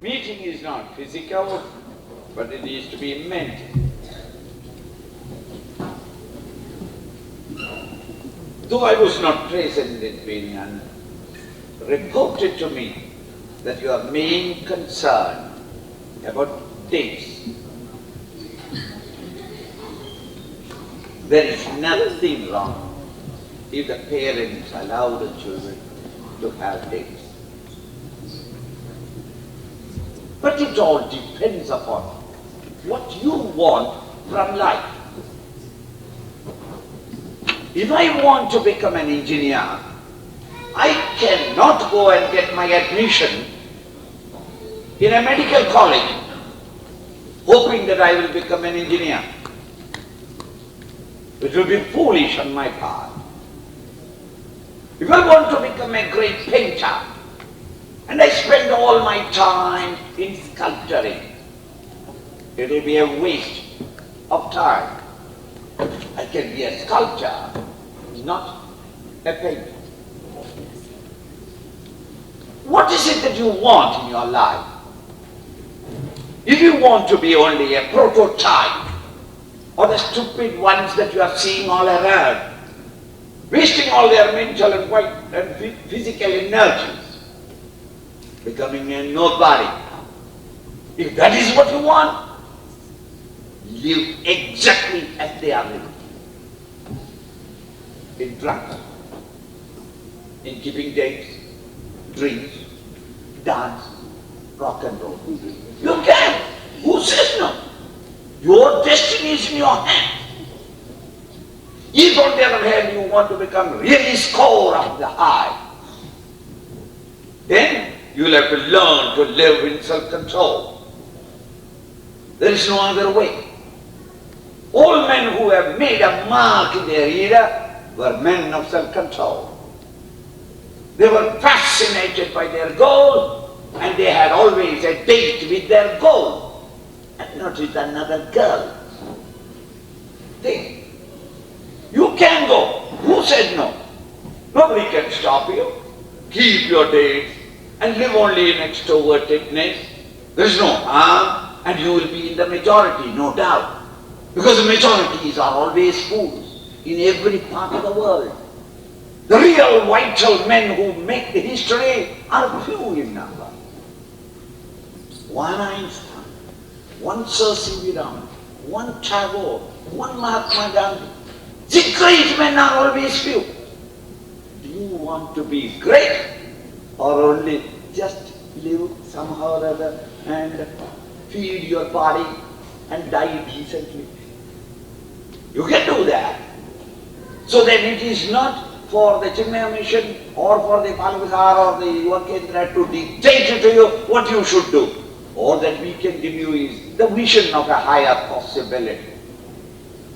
Meeting is not physical, but it is to be mental. Though I was not present, it being reported to me that your main concern about dates. There is nothing wrong if the parents allow the children to have dates. But it all depends upon what you want from life. If I want to become an engineer, I cannot go and get my admission in a medical college hoping that I will become an engineer. It will be foolish on my part. If I want to become a great painter and I spend all my time in sculpturing, it will be a waste of time. I can be a sculptor, not a painter. What is it that you want in your life? If you want to be only a prototype or the stupid ones that you are seeing all around, wasting all their mental and physical energies, becoming a nobody, if that is what you want, live exactly as they are living. In drugs, in keeping dates, drinks, dance, rock and roll. You can. Who says no? Your destiny is in your hands. If on the other hand you want to become really score of the high, then you will have to learn to live in self-control. There is no other way. All men who have made a mark in their era were men of self-control. They were fascinated by their goal, and they had always a date with their goal, and not with another girl. Think. You can go. Who said no? Nobody can stop you. Keep your dates and live only in extrovertedness. There is no harm, and you will be in the majority, no doubt. Because the majorities are always fools in every part of the world. The real vital men who make the history are few in number. One Einstein, one Sir C.V. Raman, one Tagore, one Mahatma Gandhi. The great men are always few. Do you want to be great or only just live somehow or other and feed your body and die decently? You can do that. So then it is not for the Chinmaya mission or for the Palvihar or the Yuva Kendra to dictate to you what you should do. All that we can give you is the vision of a higher possibility.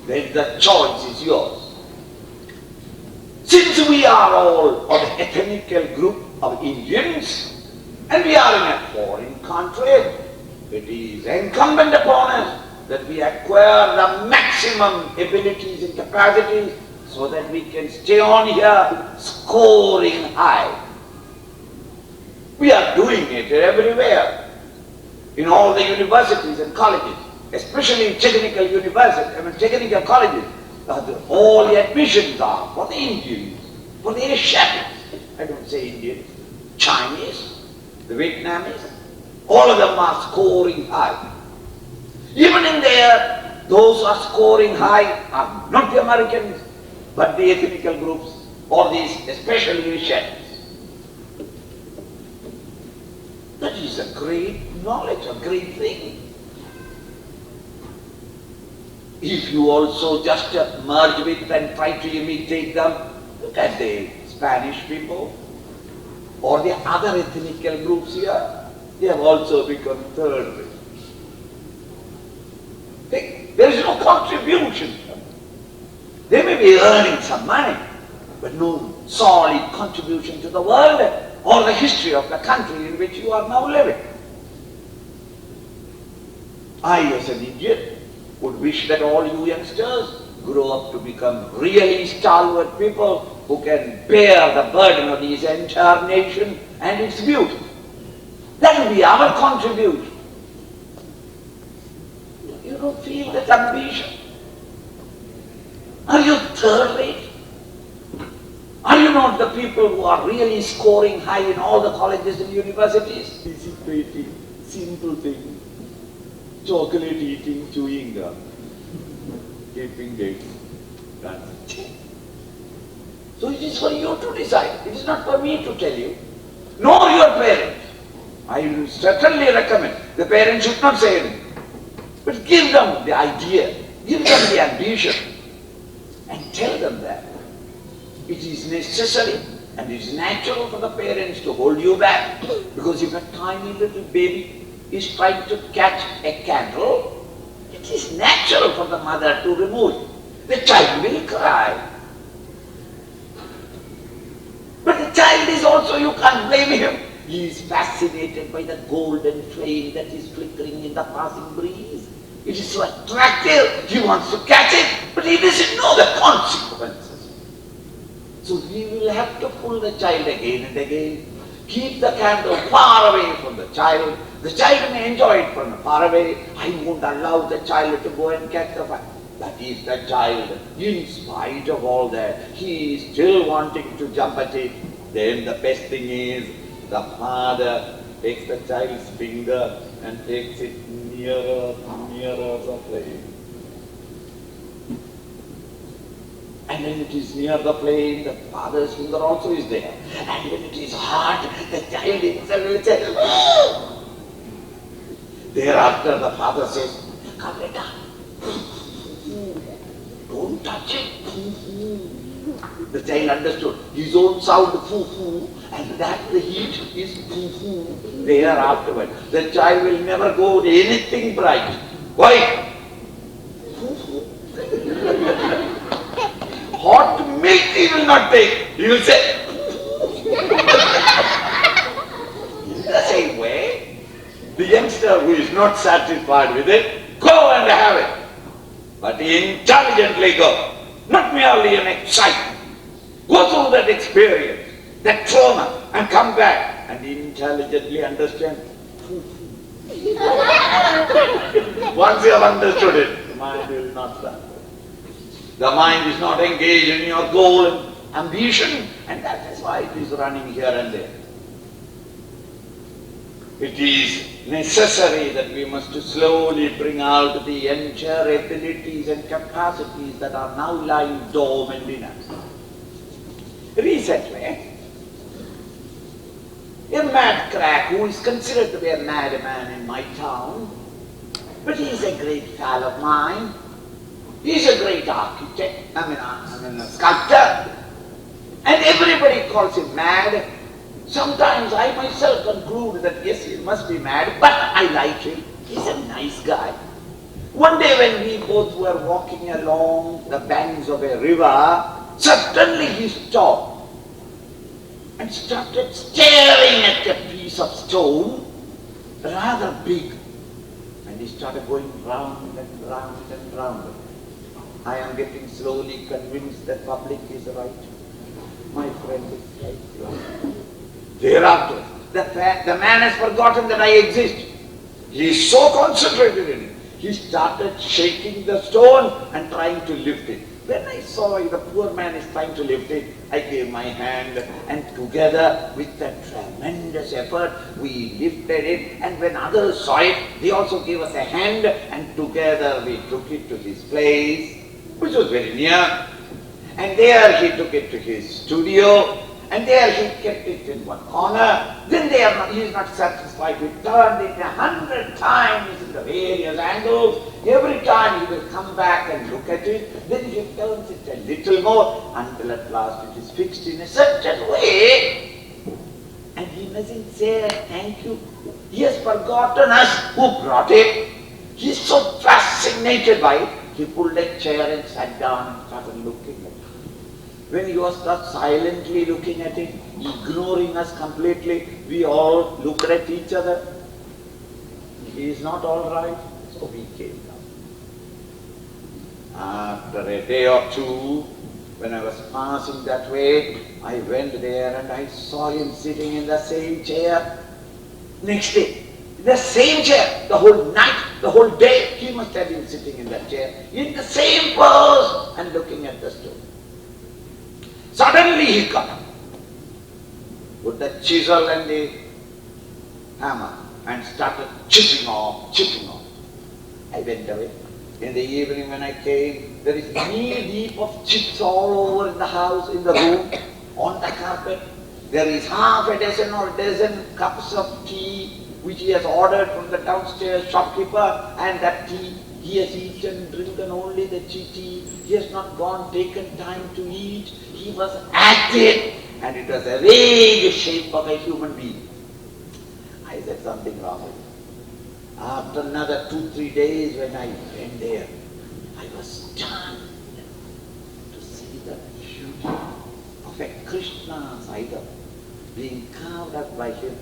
Then the choice is yours. Since we are all of the ethnical group of Indians and we are in a foreign country, it is incumbent upon us that we acquire the maximum abilities and capacities so that we can stay on here scoring high. We are doing it everywhere, in all the universities and colleges, especially in technical universities, technical colleges. All the admissions are for the Indians, for the Asiatics. I don't say Indians, Chinese, the Vietnamese, all of them are scoring high. Even in there, those who are scoring high are not the Americans, but the ethnical groups, or these especially Asiatics. That is a great knowledge, a great thing. If you also just merge with and try to imitate them, look at the Spanish people, or the other ethnical groups here, they have also become third rate. There is no contribution. They may be earning some money, but no solid contribution to the world or the history of the country in which you are now living. I, as an Indian, would wish that all you youngsters grow up to become really stalwart people who can bear the burden of this entire nation and its beauty. That will be our contribution. You don't feel that ambition? Are you third rate? Are you not the people who are really scoring high in all the colleges and universities? Dissipating, simple thing, chocolate eating, chewing gum, keeping dates. That's it. So it is for you to decide. It is not for me to tell you. Nor your parents. I will certainly recommend. The parents should not say anything. But give them the idea, give them the ambition, and tell them that it is necessary and it is natural for the parents to hold you back. Because if a tiny little baby is trying to catch a candle, it is natural for the mother to remove it. The child will cry. But the child is also, you can't blame him. He is fascinated by the golden flame that is flickering in the passing breeze. It is so attractive, he wants to catch it, but he doesn't know the consequences. So we will have to pull the child again and again. Keep the candle far away from the child. The child may enjoy it from far away. I won't allow the child to go and catch the fire. But if the child, in spite of all that, he is still wanting to jump at it, then the best thing is the father takes the child's finger and takes it nearer the flame. And when it is near the flame, the father's finger also is there. And when it is hot, the child himself will say, "Oh!" Thereafter the father says, "Come later. Don't touch it." The child understood his own sound, foo-foo, and that the heat is foo-foo. There afterward, the child will never go to anything bright. Why? Foo-foo. Hot milk he will not take. He will say, in the same way, the youngster who is not satisfied with it, go and have it. But intelligently go. Not merely an excitement. Go through that experience, that trauma, and come back and intelligently understand. Once you have understood it, the mind will not suffer. The mind is not engaged in your goal and ambition, and that is why it is running here and there. It is necessary that we must slowly bring out the entire abilities and capacities that are now lying dormant in us. Recently, a mad crack who is considered to be a madman in my town, but he is a great pal of mine. He is a great architect, a sculptor, and everybody calls him mad. Sometimes I myself conclude that yes, he must be mad, but I like him. He's a nice guy. One day when we both were walking along the banks of a river, suddenly he stopped and started staring at a piece of stone, rather big. And he started going round and round and round. I am getting slowly convinced that public is right. My friend is right. Thereafter, the man has forgotten that I exist. He is so concentrated in it. He started shaking the stone and trying to lift it. When I saw the poor man is trying to lift it, I gave my hand, and together with a tremendous effort, we lifted it. And when others saw it, they also gave us a hand, and together we took it to his place, which was very near. And there he took it to his studio, and there he kept it in one corner. Then he is not satisfied. He turned it 100 times in the various angles. Every time he will come back and look at it. Then he turns it a little more until at last it is fixed in a certain way. And he mustn't say thank you. He has forgotten us who brought it. He is so fascinated by it. He pulled a chair and sat down and started looking at it. When he was silently looking at it, ignoring us completely, we all looked at each other. He is not all right, so we came down. After a day or two, when I was passing that way, I went there and I saw him sitting in the same chair. Next day, the same chair, the whole night, the whole day, he must have been sitting in that chair, in the same pose and looking at the stone. Suddenly he comes with the chisel and the hammer and started chipping off. I went away. In the evening when I came, there is knee-deep of chips all over in the house, in the room, on the carpet. There is half a dozen or a dozen cups of tea which he has ordered from the downstairs shopkeeper, and that tea he has eaten, drinken only the tea. He has not taken time to eat. He was at it, and it was a vague shape of a human being. I said something wrong with it. After another 2-3 days when I went there, I was stunned to see the beauty of a Krishna's idol being carved up by him,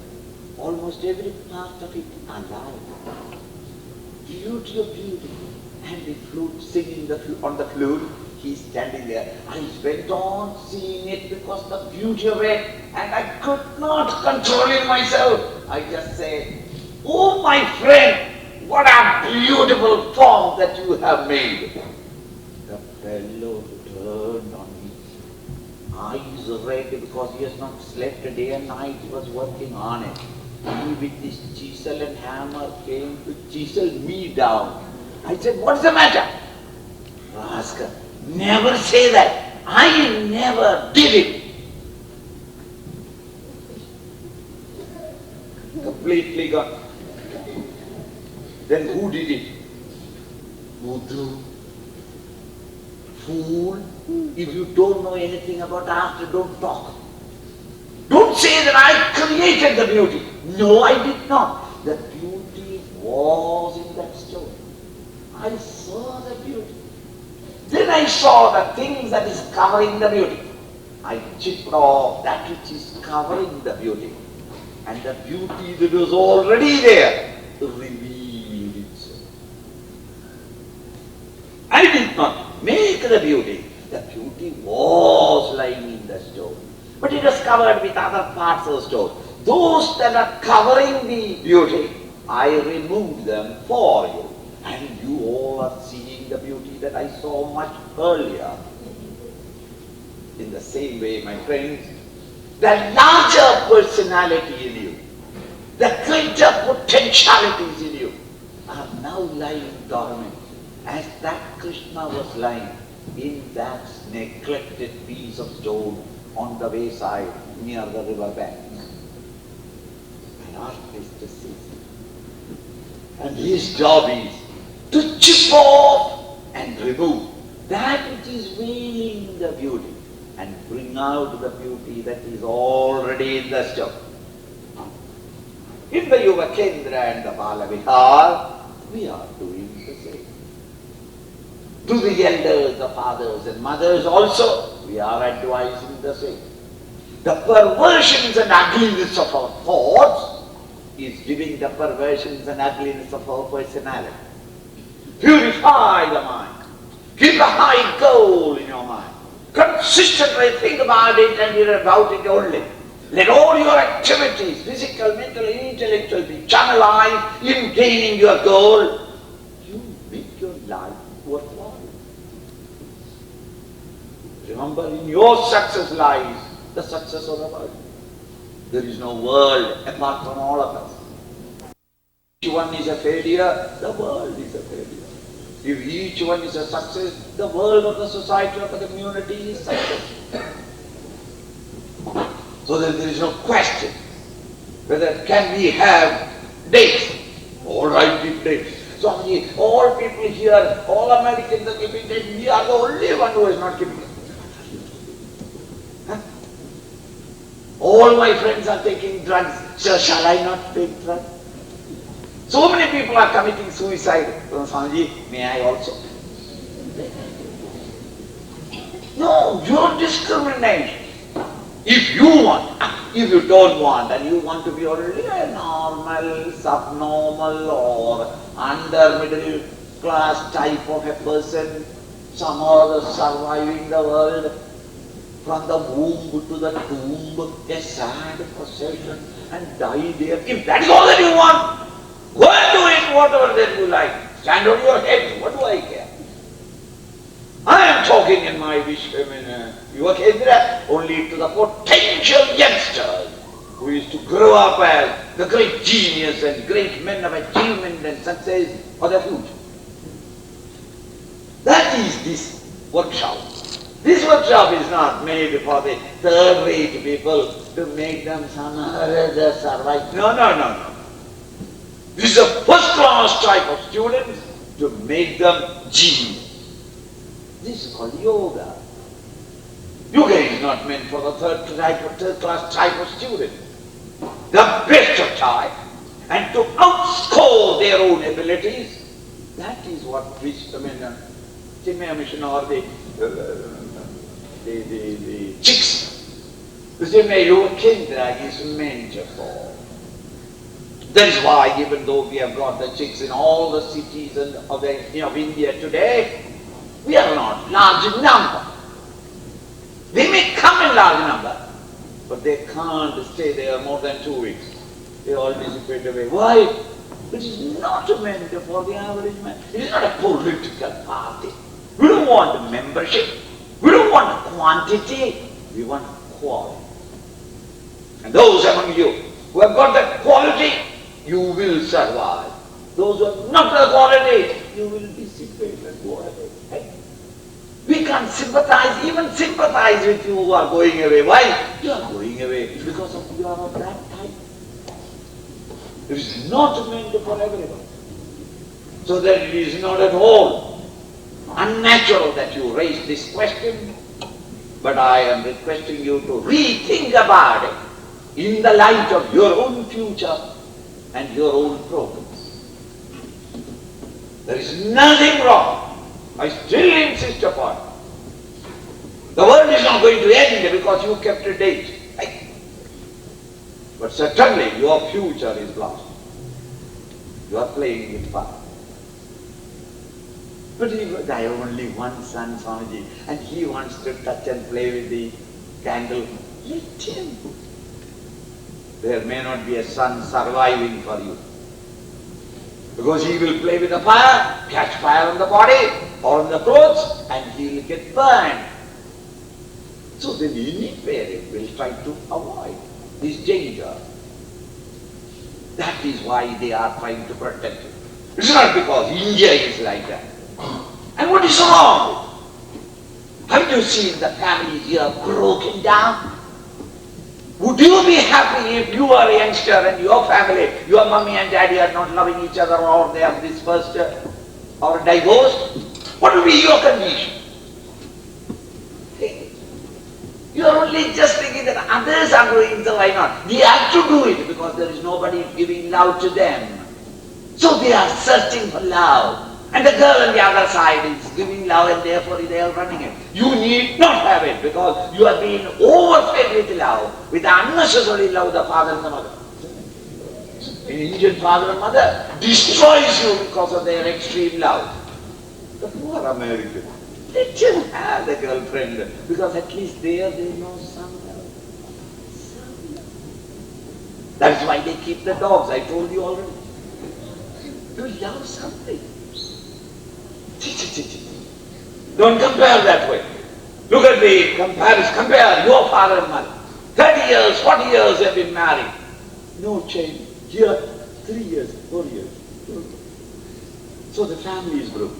almost every part of it alive. Beauty of beauty. And the flute, singing on the flute, he's standing there. I went on seeing it because the beauty of it, and I could not control it myself. I just said, "Oh my friend, what a beautiful form that you have made." The fellow turned on me, eyes red because he has not slept a day and night. He was working on it. He with this chisel and hammer came to chisel me down. I said, "What's the matter?" Rascal, never say that. I never did it. Completely gone. Then who did it? Buddha. Fool. If you don't know anything about art, don't talk. Don't say that I created the beauty. No, I did not. The beauty was in that stone. I saw the beauty. Then I saw the things that is covering the beauty. I chipped off that which is covering the beauty. And the beauty that was already there revealed itself. I did not make the beauty. The beauty was lying in the stone. But it was covered with other parts of the stone. Those that are covering the beauty, I removed them for you. And you all are seeing the beauty that I saw much earlier. In the same way, my friends, the larger personality in you, the greater potentialities in you are now lying dormant, as that Krishna was lying in that neglected piece of stone on the wayside near the river bank. An artist sees it. And his job is to chip off and remove that which is veiling the beauty and bring out the beauty that is already in the stone. In the Yuva Kendra and the Bala Vihar, we are doing the same. To the elders, the fathers and mothers also, we are advising the same. The perversions and ugliness of our thoughts is giving the perversions and ugliness of our personality. Purify the mind. Keep a high goal in your mind. Consistently think about it and you're about it only. Let all your activities, physical, mental, intellectual, be channelized in gaining your goal. You make your life worthwhile. Remember, in your success lies the success of the world. There is no world apart from all of us. Each one is a failure, the world is a failure. If each one is a success, the world or the society or the community is success. So that there is no question whether can we have dates. All right, give dates. Swamiji, all people here, all Americans are giving dates. We are the only one who is not giving it. Huh? All my friends are taking drugs. So shall I not take drugs? So many people are committing suicide. Swamiji, may I also? No, your discrimination. If you want, if you don't want, and you want to be only a normal, subnormal or under middle class type of a person, somehow surviving the world, from the womb to the tomb, a sad procession, and die there. If that is all that you want, go and do it, whatever that you like. Stand on your head, what do I care? I am talking in my Vivekananda only to the potential youngsters who is to grow up as the great genius and great men of achievement and success for the future. That is this workshop. This workshop is not made for the third-rate people to make them somehow or other survive. No, no, no, no. This is a first-class type of students to make them genius. This is called yoga. Yoga is not meant for the third-class type of student. The best of type, and to outscore their own abilities. That is what Chinmaya mission or the chicks. The Chinmaya Vivekananda is meant for. That is why, even though we have got the chicks in all the cities of India today, we are not large in number. They may come in large number, but they can't stay there more than 2 weeks. They all dissipate away. Why? It is not meant for the average man. It is not a political party. We don't want membership. We don't want quantity. We want quality. And those among you who have got that quality, you will survive. Those who have not the quality, you will dissipate and go away. Right? We can't sympathize, even sympathize with you who are going away. Why? You are going away because you are of that type. It is not meant for everyone. So that it is not at all unnatural that you raise this question, but I am requesting you to rethink about it in the light of your own future and your own progress. There is nothing wrong. I still insist upon it. The world is not going to end because you kept a date. Right? But certainly your future is lost. You are playing with fire. But I have only one son, Swamiji, and he wants to touch and play with the candle. Let him. There may not be a son surviving for you. Because he will play with the fire, catch fire on the body or on the clothes, and he will get burned. So then any parent will try to avoid this danger. That is why they are trying to protect you. It's not because India is like that. And what is wrong? Have you seen the families here broken down? Would you be happy if you are a youngster and your family, your mommy and daddy are not loving each other, or they have dispersed or divorced? What will be your condition? You are only just thinking that others are doing, so why not? They have to do it because there is nobody giving love to them. So they are searching for love. And the girl on the other side is giving love, and therefore they are running it. You need not have it because you are being overfed with love, with unnecessary love, the father and the mother. An Indian father and mother destroys you because of their extreme love. The poor American, they still have the girlfriend because at least there they know some love. Some love. That's why they keep the dogs, I told you already. You love something. Don't compare that way. Look at the comparison. Compare your father and mother. 30 years, 40 years they've been married. No change. Here, 3 years, 4 years. So the family is broken.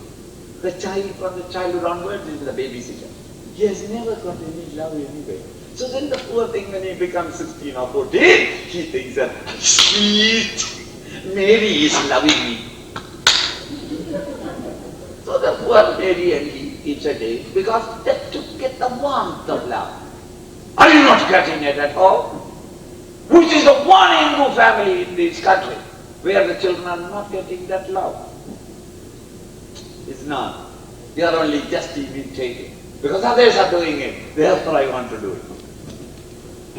The child from the childhood onwards is the babysitter. He has never got any love anyway. So then the poor thing, when he becomes 16 or 14, he thinks that, sweet, Mary is loving me. So the poor Mary and he each a day, because they to get the warmth of love. Are you not getting it at all? Which is the one Hindu family in this country where the children are not getting that love? It's not. They are only just imitating. Because others are doing it, therefore I want to do it.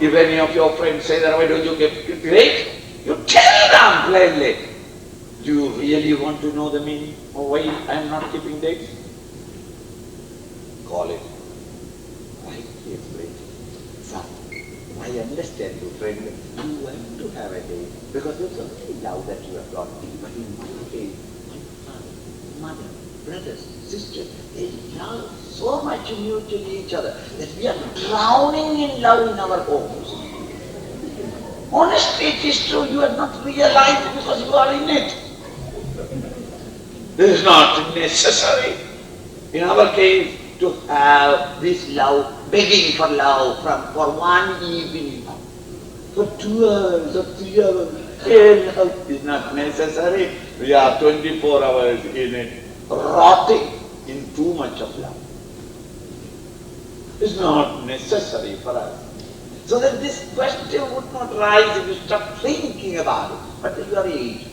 If any of your friends say that, why don't you get great? You tell them plainly. Do you really want to know the meaning of why I am not keeping dates? Call it. Why he explains. understand you, friend. You want to have a day because there's only love that you have got. But in my day, my father, mother, brothers, sisters, they love so much mutually each other that we are drowning in love in our homes. Honestly, it is true, you have not realized because you are in it. It is not necessary, in our case, to have this love, begging for love for one evening, for 2 hours or 3 hours. Love is not necessary. We are 24 hours in it, rotting in too much of love. It's not necessary for us. So that this question would not rise if you start thinking about it. But at your age,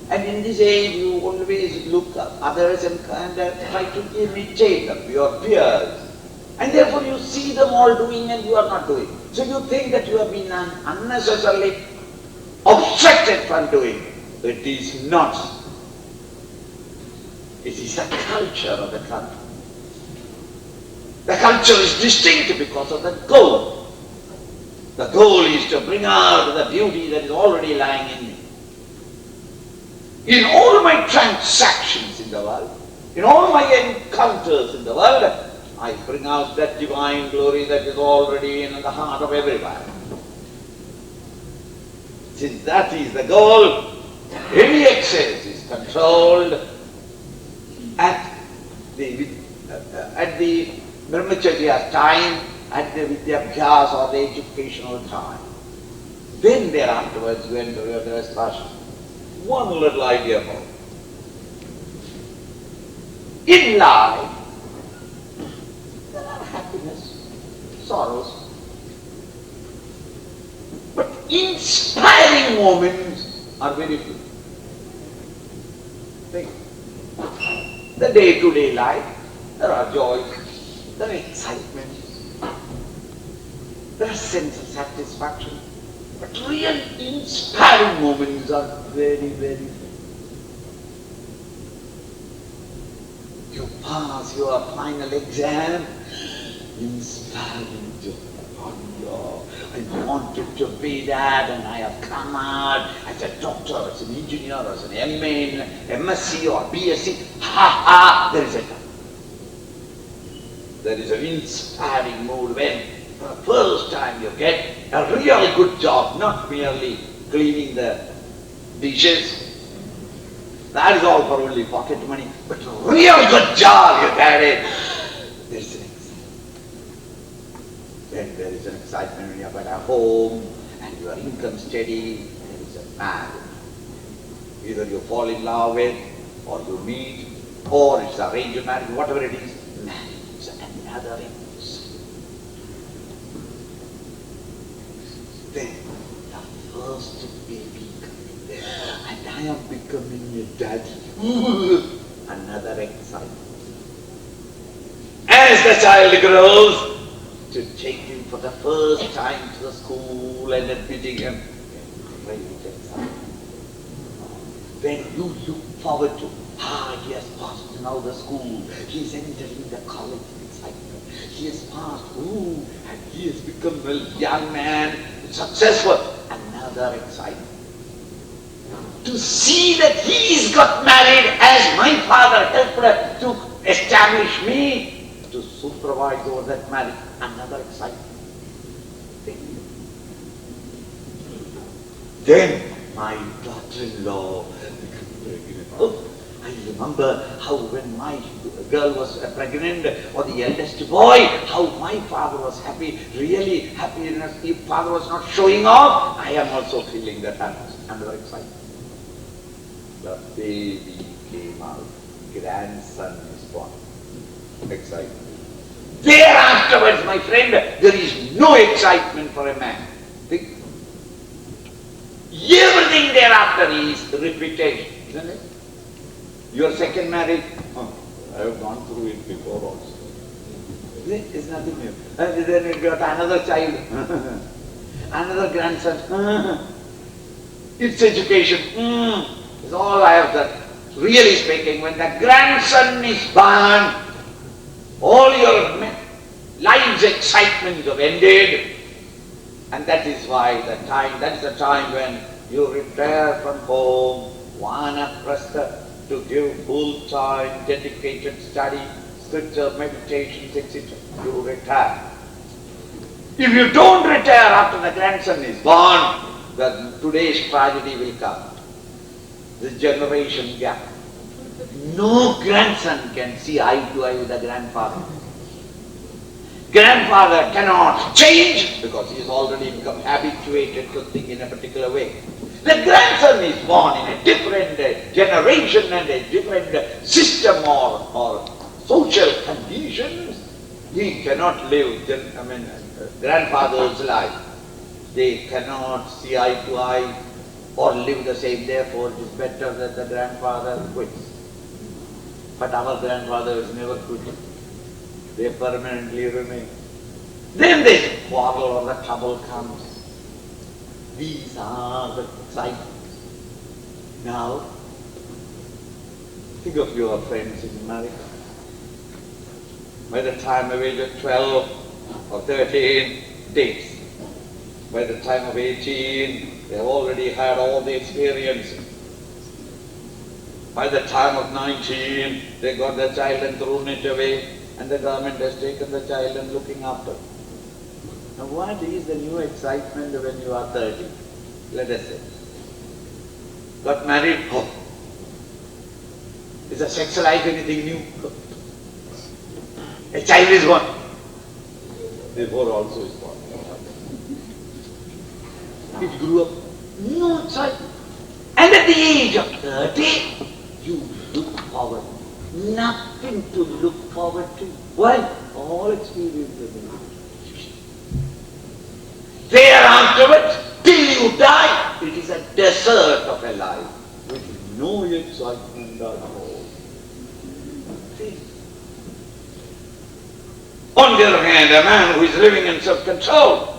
and in this age you always look at others and try to imitate them, your peers. And therefore you see them all doing and you are not doing. So you think that you have been unnecessarily obstructed from doing. It is not. It is the culture of the country. The culture is distinct because of the goal. The goal is to bring out the beauty that is already lying in me. In all my transactions in the world, in all my encounters in the world, I bring out that divine glory that is already in the heart of everybody. Since that is the goal, any excess is controlled at the brahmacharya's time, at the vidyabhyas or the educational time. Then thereafterwards, when there is passion. One little idea more. In life, there are happiness, sorrows, but inspiring moments are very few. Think. The day-to-day life, there are joys, there are excitements, there are sense of satisfaction. But real inspiring moments are very, very few. You pass your final exam, inspiring joy. Oh, I wanted to be that and I have come out as a doctor, as an engineer, as an MA, MSc or BSc. Ha ha, there is a time. There is an inspiring mood when for the first time you get a really good job, not merely cleaning the dishes. That is all for only pocket money, but a real good job you get it. There is an excitement. Then there is an excitement when you have got a home and your income steady, there is a marriage. Either you fall in love with, or you meet, or it's arranged marriage, whatever it is, marriage is another excitement. Then the first baby coming, and I am becoming a daddy. Another excitement. As the child grows, to take him for the first time to the school and admitting him, great excitement. Then you look forward to, he has passed now the school, he is entering the college. Excitement. He has passed, and he has become a young man, successful. Another excitement. To see that he's got married as my father helped to establish me, to supervise over that marriage. Another excitement. Then my daughter-in-law became pregnant. I remember how when my girl was pregnant, or the eldest boy, how my father was happy, really happy. If father was not showing off, I am also feeling that another excitement. The baby came out, grandson is born. Excitement. Thereafterwards, my friend, there is no excitement for a man. Think. Everything thereafter is repetition, isn't it? Your second marriage, I have gone through it before also. It's nothing new. And then you got another child, another grandson. It's education. It's all I have done. Really speaking, when the grandson is born, all your life's excitement have ended. And that is why that is the time when you retire from home, vanaprastha, to give full time, dedicated study, scripture, meditations, etc. You retire. If you don't retire after the grandson is born, then today's tragedy will come. The generation gap. No grandson can see eye to eye with the grandfather. Grandfather cannot change because he has already become habituated to think in a particular way. The grandson is born in a different generation and a different system or social conditions. He cannot live grandfather's life. They cannot see eye to eye or live the same. Therefore, it is better that the grandfather quits. But our grandfathers never quit. They permanently remain. Then this quarrel or the trouble comes. These are the excitements. Now, think of your friends in America. By the time of age of 12 or 13, dates. By the time of 18, they have already had all the experiences. By the time of 19, they got the child and thrown it away, and the government has taken the child and looking after. Now what is the new excitement when you are 30? Let us say. Got married, oh. Is the sex life anything new? A child is born. Therefore also is born. It grew up. No child. And at the age of 30, you look forward. Nothing to look forward to. Why? All experiences. Thereafterwards, till you die, it is a desert of a life with no excitement at all. On the other hand, a man who is living in self-control,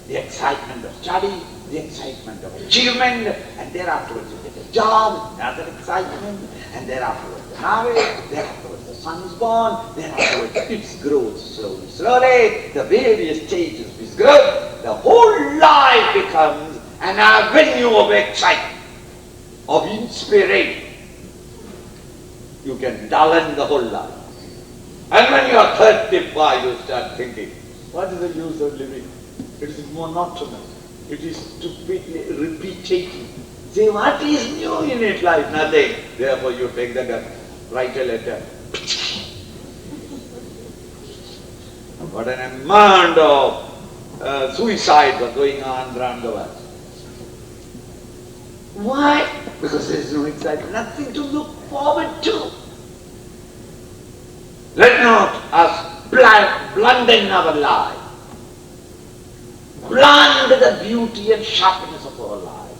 the excitement of study, the excitement of achievement, and thereafterwards you get a job, another excitement, and thereafterwards the marriage, thereafterwards the son is born, thereafterwards it grows slowly, the various stages of its growth, the whole life becomes an avenue of excitement, of inspiration. You can dull the whole life. And when you are 35, you start thinking, what is the use of living? It is monotonous. It is stupidly repetitive. Say, what is new in it? Life? Nothing. Therefore you take the gun, write a letter. What an amount of suicides are going on around the world. Why? Because there is no excitement, nothing to look forward to. Let not us blunden our life. Blunt the beauty and sharpness of our life.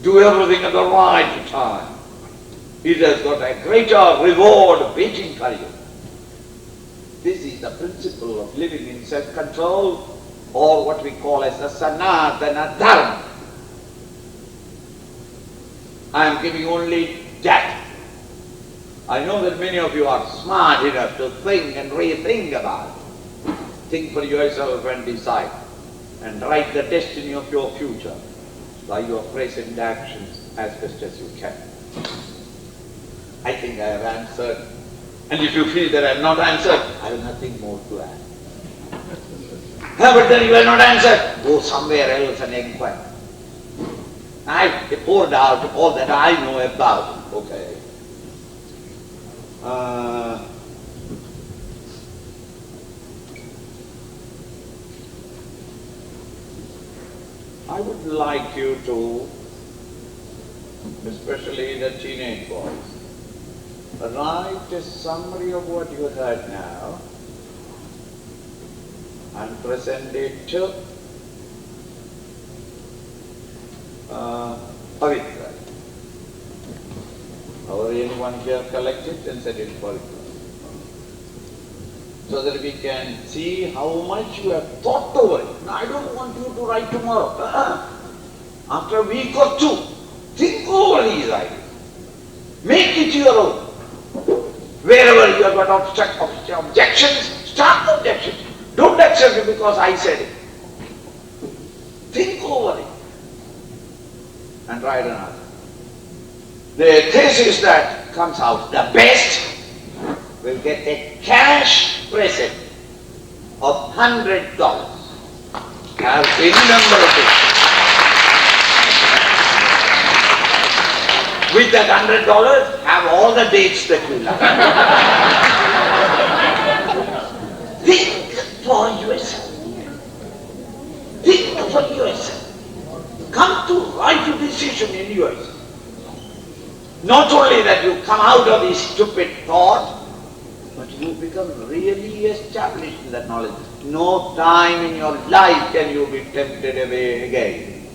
Do everything at the right time. It has got a greater reward waiting for you. This is the principle of living in self-control, or what we call as the Sanatana Dharma. I am giving only that. I know that many of you are smart enough to think and rethink about it. Think for yourself and decide. And write the destiny of your future by your present actions as best as you can. I think I have answered. And if you feel that I have not answered, I have nothing more to add. But then if you have not answered, go somewhere else and inquire. I poured out all that I know about it. Okay. I would like you to, especially the teenage boys, write a summary of what you heard now and present it to Pavitra. Or anyone here collect it and send it to Pavitra. So that we can see how much you have thought over it. Now, I don't want you to write tomorrow. After a week or two, think over these ideas. Make it your own. Wherever you have got objections, start objections. Don't accept it because I said it. Think over it and write another. The thesis that comes out, the best will get a cash present of $100. Have any number of it. With that $100, have all the dates that you like. Think for yourself. Think for yourself. Come to right decision in yourself. Not only that you come out of this stupid thought, but you become really established in that knowledge. No time in your life can you be tempted away again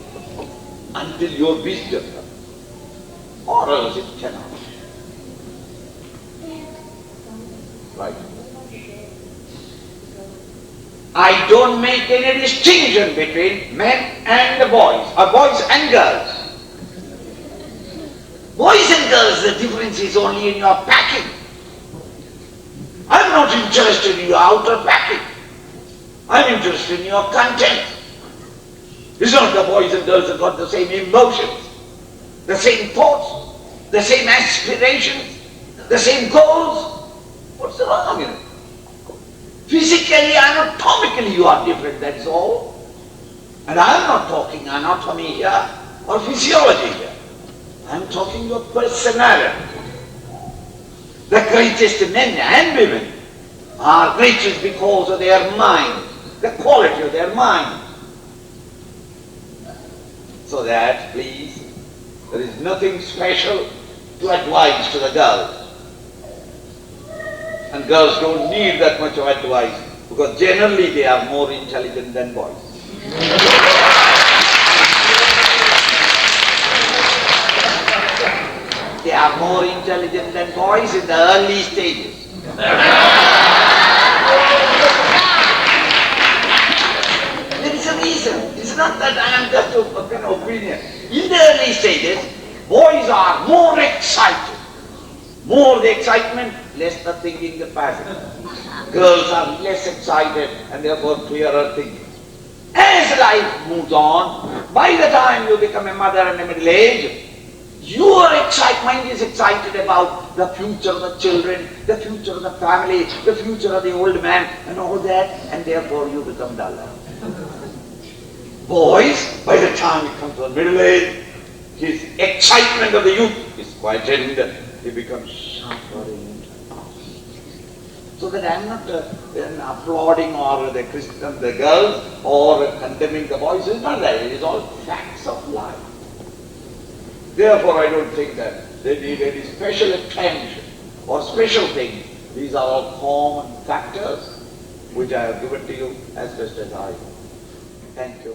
until your wisdom comes. Or else it cannot. Right. I don't make any distinction between men and boys, or boys and girls. Boys and girls, the difference is only in your packing. I'm not interested in your outer packing. I'm interested in your content. It's not the boys and girls have got the same emotions, the same thoughts, the same aspirations, the same goals. What's the wrong in it? Physically, anatomically you are different, that's all. And I'm not talking anatomy here or physiology here. I'm talking your personality. The greatest men and women are greatest because of their mind, the quality of their mind. So that, please, there is nothing special to advise to the girls. And girls don't need that much of advice because generally they are more intelligent than boys. They are more intelligent than boys in the early stages. There is a reason. It's not that I am just an opinion. In the early stages, boys are more excited. More the excitement, less the thinking capacity. Girls are less excited and therefore clearer thinking. As life moves on, by the time you become a mother and a middle age, your excitement is excited about the future of the children, the future of the family, the future of the old man and all that, and therefore you become duller. Boys, by the time you come to the middle age, his excitement of the youth is quite tender. He becomes sharper in so that I am not applauding or the girls or condemning the boys. It's not that. It is all facts of life. Therefore, I don't think that they need any special attention or special things. These are all common factors which I have given to you as best as I know. Thank you.